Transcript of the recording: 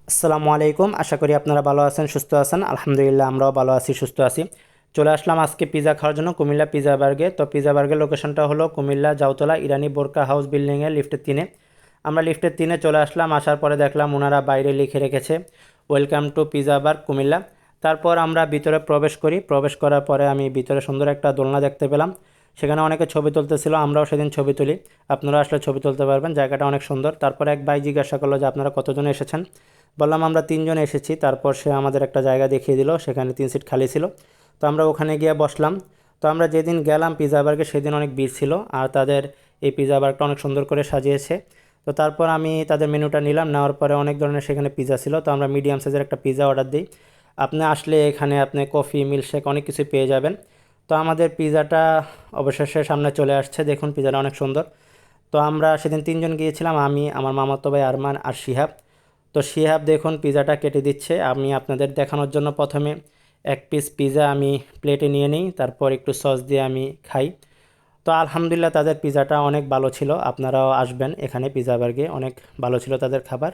আসসালামু আলাইকুম। আশা করি আপনারা ভালো আছেন, সুস্থ আছেন। আলহামদুলিল্লাহ আমরাও ভালো আছি, সুস্থ আছি। চলে আসলাম আজকে পিজা খাওয়ার জন্য কুমিল্লা পিজা বার্গে। তো পিজা বার্গের লোকেশনটা হলো কুমিল্লা জাউতলা ইরানি বোরকা হাউস বিল্ডিংয়ে লিফটের 3-এ। আমরা লিফটের 3-এ চলে আসলাম। আসার পরে দেখলাম ওনারা বাইরে লিখে রেখেছে welcome to Pizza Burg Comilla. তারপর আমরা ভিতরে প্রবেশ করি। প্রবেশ করার পরে আমি ভিতরে সুন্দর একটা দোলনা দেখতে পেলাম। সেখানে অনেকে ছবি তুলতেছিল, আমরাও সেদিন ছবি তুলি। আপনারা আসলে ছবি তুলতে পারবেন, জায়গাটা অনেক সুন্দর। তারপর এক ভাই জিজ্ঞাসা করলো যে আপনারা কতজন এসেছেন। বললাম আমরা 3 জন এসেছি। তারপর সে আমাদের একটা জায়গা দেখিয়ে দিল, সেখানে 3 সিট খালি ছিল। তো আমরা ওখানে গিয়ে বসলাম। তো আমরা যেদিন গেলাম পিজা বার্গে সেদিন অনেক ভিড় ছিল, আর তাদের এই পিজা বার্গটা অনেক সুন্দর করে সাজিয়েছে। তো তারপর আমি তাদের মেনুটা নিলাম, নেওয়ার পরে অনেক ধরনের সেখানে পিজা ছিল। তো আমরা মিডিয়াম সাইজের একটা পিজা অর্ডার দিই। আপনি আসলে এখানে আপনি কফি, মিল্কশেক অনেক কিছু পেয়ে যাবেন। তো আমাদের পিজাটা অবশেষে সামনে চলে আসছে। দেখুন পিজাটা অনেক সুন্দর। তো আমরা সেদিন 3 জন গিয়েছিলাম, আমি, আমার মামাতো ভাই আরমান আর শিহাব। তো শিহাব দেখুন পিজাটা কেটে দিচ্ছে। আমি আপনাদের দেখানোর জন্য প্রথমে এক পিস পিজা আমি প্লেটে নিয়ে নিই, তারপর একটু সস দিয়ে আমি খাই। তো আলহামদুলিল্লাহ তাদের পিজাটা অনেক ভালো ছিল। আপনারাও আসবেন এখানে পিজা বার্গে, অনেক ভালো ছিল তাদের খাবার।